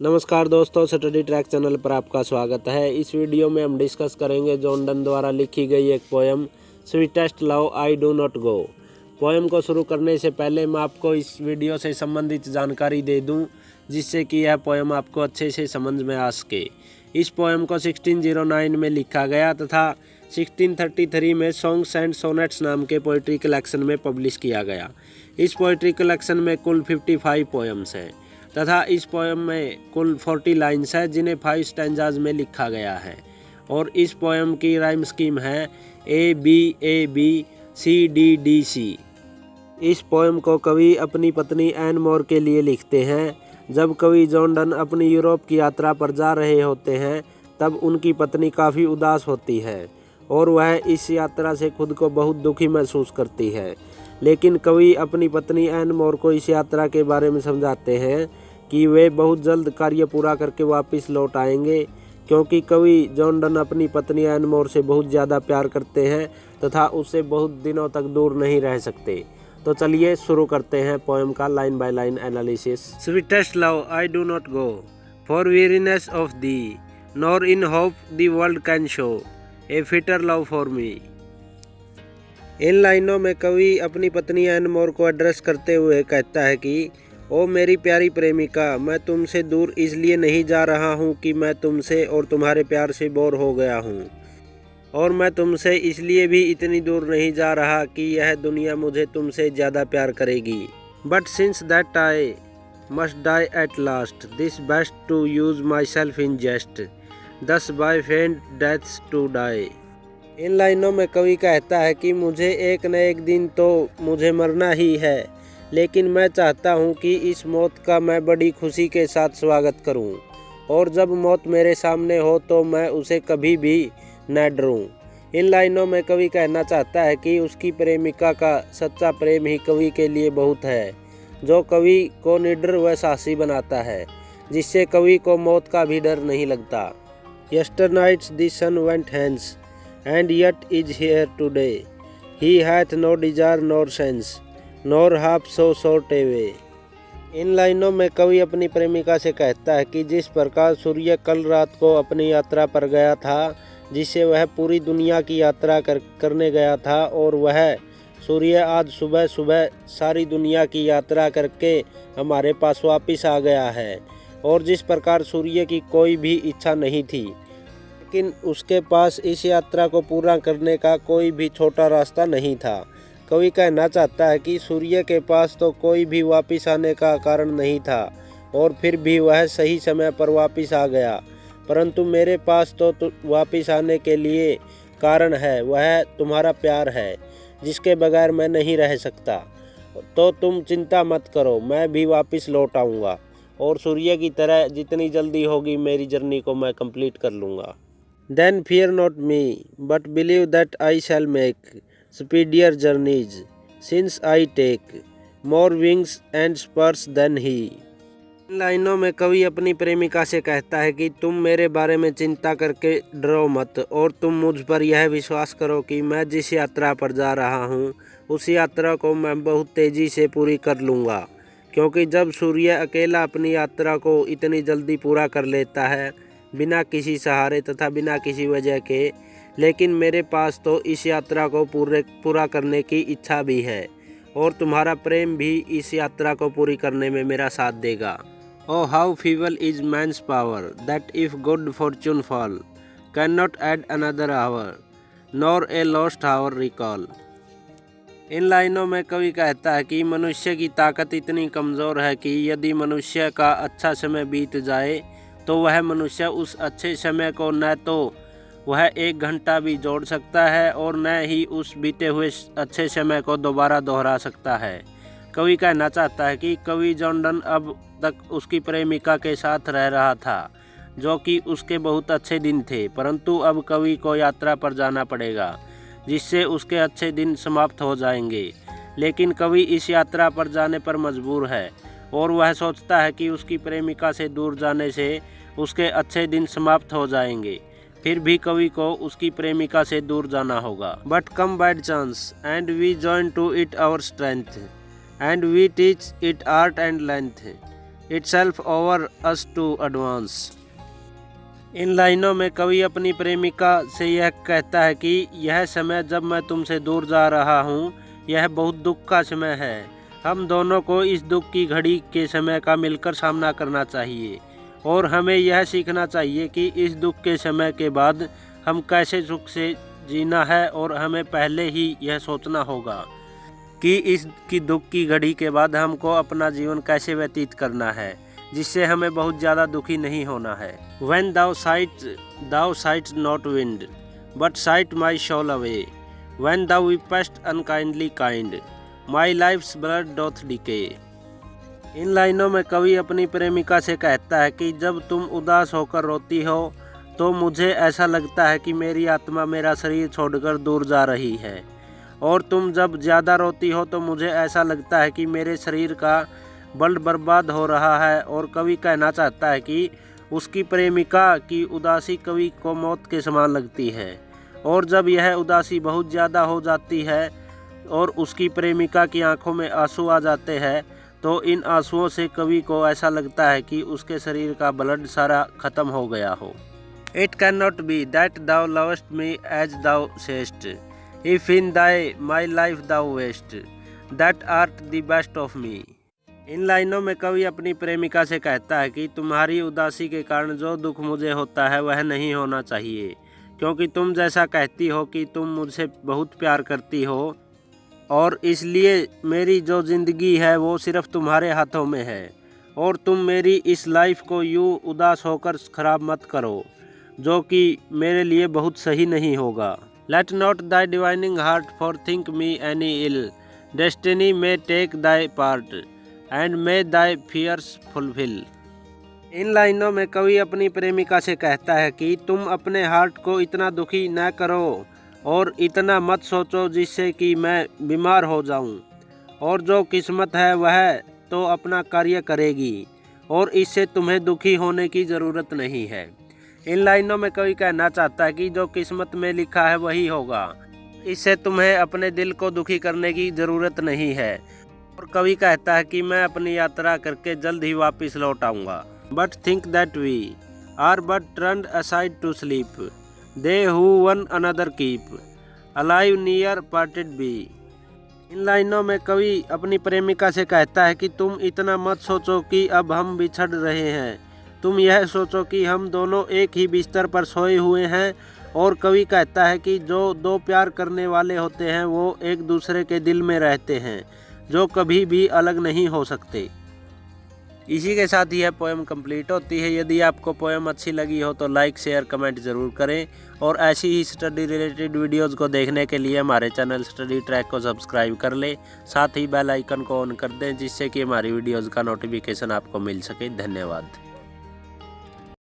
नमस्कार दोस्तों, study track channel पर आपका स्वागत है। इस वीडियो में हम डिस्कस करेंगे जॉन डन द्वारा लिखी गई एक poem sweetest love I do not go. Poem को शुरू करने से पहले मैं आपको इस वीडियो से संबंधित जानकारी दे दूं, जिससे कि यह पोएम आपको अच्छे से समझ में आ सके। इस पोएम को 1609 में लिखा गया तथा 1633 में सॉन्ग्स एंड सोनेट्स नाम के पोइट्री कलेक्शन में पब्लिश किया गया। इस पोइट्री कलेक्शन में कुल 55 पोएम्स हैं तथा इस पोएम में कुल 40 लाइन्स है, जिन्हें 5 स्टैंजाज में लिखा गया है। और इस पोएम की राइम स्कीम है A B C D C। इस पोएम को कवि अपनी पत्नी एन मोर के लिए लिखते हैं। जब कवि जॉन डन अपनी यूरोप की यात्रा पर जा रहे होते हैं, तब उनकी पत्नी काफ़ी उदास होती है और वह इस यात्रा से खुद को बहुत दुखी महसूस करती है। लेकिन कवि अपनी पत्नी एन मोर को इस यात्रा के बारे में समझाते हैं कि वे बहुत जल्द कार्य पूरा करके वापस लौट आएंगे, क्योंकि कवि जॉन डन अपनी पत्नी एन मोर से बहुत ज़्यादा प्यार करते हैं तथा उससे बहुत दिनों तक दूर नहीं रह सकते। तो चलिए शुरू करते हैं पोएम का line by line analysis. Sweetest love I do not go for weariness of thee, nor in hope the world can show a fitter love for me. इन लाइनों में कवि अपनी पत्नी एन मोर को एड्रेस करते हुए कहता है कि ओ मेरी प्यारी प्रेमिका, मैं तुमसे दूर इसलिए नहीं जा रहा हूँ कि मैं तुमसे और तुम्हारे प्यार से बोर हो गया हूँ, और मैं तुमसे इसलिए भी इतनी दूर नहीं जा रहा कि यह दुनिया मुझे तुमसे ज़्यादा प्यार करेगी। But since that I must die at last, this best to use my self in jest, thus by फेंट डेथ्स टू डाई। इन लाइनों में कवि कहता है कि मुझे एक न एक दिन तो मुझे मरना ही है, लेकिन मैं चाहता हूँ कि इस मौत का मैं बड़ी खुशी के साथ स्वागत करूँ, और जब मौत मेरे सामने हो तो मैं उसे कभी भी न डरूँ। इन लाइनों में कवि कहना चाहता है कि उसकी प्रेमिका का सच्चा प्रेम ही कवि के लिए बहुत है, जो कवि को निडर व साहसी बनाता है, जिससे कवि को मौत का भी डर नहीं लगता। Yesternight's the sun went hence and yet is here today. He hath no desire nor sense, nor half so short away. इन लाइनों में कवि अपनी प्रेमिका से कहता है कि जिस प्रकार सूर्य कल रात को अपनी यात्रा पर गया था, जिससे वह पूरी दुनिया की यात्रा करने गया था, और वह सूर्य आज सुबह सुबह सारी दुनिया की यात्रा करके हमारे पास वापस आ गया है, और जिस प्रकार सूर्य की कोई भी इच्छा नहीं थी, लेकिन उसके पास इस यात्रा को पूरा करने का कोई भी छोटा रास्ता नहीं था। कवि कहना चाहता है कि सूर्य के पास तो कोई भी वापस आने का कारण नहीं था, और फिर भी वह सही समय पर वापस आ गया, परंतु मेरे पास तो वापस आने के लिए कारण है, वह तुम्हारा प्यार है, जिसके बगैर मैं नहीं रह सकता। तो तुम चिंता मत करो, मैं भी वापस लौट आऊँगा, और सूर्य की तरह जितनी जल्दी होगी मेरी जर्नी को मैं कंप्लीट कर लूँगा। Then fear not me, but believe that I shall make speedier journeys, since I take more wings and spurs than he. इन लाइनों में कवि अपनी प्रेमिका से कहता है कि तुम मेरे बारे में चिंता करके डरो मत, और तुम मुझ पर यह विश्वास करो कि मैं जिस यात्रा पर जा रहा हूँ, उस यात्रा को मैं बहुत तेज़ी से पूरी कर लूँगा, क्योंकि जब सूर्य अकेला अपनी यात्रा को इतनी जल्दी पूरा कर लेता है, बिना किसी सहारे तथा बिना किसी वजह के, लेकिन मेरे पास तो इस यात्रा को पूरा करने की इच्छा भी है, और तुम्हारा प्रेम भी इस यात्रा को पूरी करने में मेरा साथ देगा। O how feeble is man's power, that if good fortune fall can not add another hour, nor a lost hour recall. इन लाइनों में कवि कहता है कि मनुष्य की ताकत इतनी कमज़ोर है कि यदि मनुष्य का अच्छा समय बीत जाए, तो वह मनुष्य उस अच्छे समय को न तो वह 1 घंटा भी जोड़ सकता है, और न ही उस बीते हुए अच्छे समय को दोबारा दोहरा सकता है। कवि कहना चाहता है कि कवि जॉन डन अब तक उसकी प्रेमिका के साथ रह रहा था, जो कि उसके बहुत अच्छे दिन थे, परंतु अब कवि को यात्रा पर जाना पड़ेगा, जिससे उसके अच्छे दिन समाप्त हो जाएंगे। लेकिन कवि इस यात्रा पर जाने पर मजबूर है, और वह सोचता है कि उसकी प्रेमिका से दूर जाने से उसके अच्छे दिन समाप्त हो जाएंगे। फिर भी कवि को उसकी प्रेमिका से दूर जाना होगा। But come bad chance and we join to it our strength, and we teach it art and length, itself over us to advance। इन लाइनों में कवि अपनी प्रेमिका से यह कहता है कि यह समय जब मैं तुमसे दूर जा रहा हूँ, यह बहुत दुख का समय है। हम दोनों को इस दुख की घड़ी के समय का मिलकर सामना करना चाहिए और हमें यह सीखना चाहिए कि इस दुख के समय के बाद हम कैसे सुख से जीना है, और हमें पहले ही यह सोचना होगा कि इस की दुख की घड़ी के बाद हमको अपना जीवन कैसे व्यतीत करना है, जिससे हमें बहुत ज़्यादा दुखी नहीं होना है। When thou sight not wind, but sight my soul away, when thou weepest unkindly kind, my life's blood doth decay। इन लाइनों में कवि अपनी प्रेमिका से कहता है कि जब तुम उदास होकर रोती हो तो मुझे ऐसा लगता है कि मेरी आत्मा मेरा शरीर छोड़कर दूर जा रही है, और तुम जब ज़्यादा रोती हो तो मुझे ऐसा लगता है कि मेरे शरीर का बल बर्बाद हो रहा है। और कवि कहना चाहता है कि उसकी प्रेमिका की उदासी कवि को मौत के समान लगती है, और जब यह उदासी बहुत ज़्यादा हो जाती है और उसकी प्रेमिका की आंखों में आंसू आ जाते हैं, तो इन आंसुओं से कवि को ऐसा लगता है कि उसके शरीर का ब्लड सारा खत्म हो गया हो। It cannot be that thou lovest me as thou sayest, if in thy my life thou waste, that art the best of me। इन लाइनों में कवि अपनी प्रेमिका से कहता है कि तुम्हारी उदासी के कारण जो दुख मुझे होता है वह नहीं होना चाहिए, क्योंकि तुम जैसा कहती हो कि तुम मुझसे बहुत प्यार करती हो, और इसलिए मेरी जो ज़िंदगी है वो सिर्फ़ तुम्हारे हाथों में है, और तुम मेरी इस लाइफ को यूँ उदास होकर ख़राब मत करो, जो कि मेरे लिए बहुत सही नहीं होगा। Let not thy divining heart forthink me any ill, destiny may take thy part, and may thy fears fulfill। इन लाइनों में कवि अपनी प्रेमिका से कहता है कि तुम अपने हार्ट को इतना दुखी न करो और इतना मत सोचो जिससे कि मैं बीमार हो जाऊं, और जो किस्मत है वह तो अपना कार्य करेगी, और इससे तुम्हें दुखी होने की ज़रूरत नहीं है। इन लाइनों में कवि कहना चाहता है कि जो किस्मत में लिखा है वही होगा, इससे तुम्हें अपने दिल को दुखी करने की ज़रूरत नहीं है। और कवि कहता है कि मैं अपनी यात्रा करके जल्द ही वापस लौट आऊँगा। But think that we are but turned aside to sleep, they who one another keep, alive near parted be. इन लाइनों में कवि अपनी प्रेमिका से कहता है कि तुम इतना मत सोचो कि अब हम बिछड़ रहे हैं, तुम यह सोचो कि हम दोनों एक ही बिस्तर पर सोए हुए हैं। और कवि कहता है कि जो दो प्यार करने वाले होते हैं वो एक दूसरे के दिल में रहते हैं, जो कभी भी अलग नहीं हो सकते। इसी के साथ यह पोएम कंप्लीट होती है। यदि आपको पोएम अच्छी लगी हो तो लाइक शेयर कमेंट ज़रूर करें, और ऐसी ही स्टडी रिलेटेड वीडियोज़ को देखने के लिए हमारे चैनल स्टडी ट्रैक को सब्सक्राइब कर लें, साथ ही बेल आइकन को ऑन कर दें जिससे कि हमारी वीडियोज़ का नोटिफिकेशन आपको मिल सके। धन्यवाद।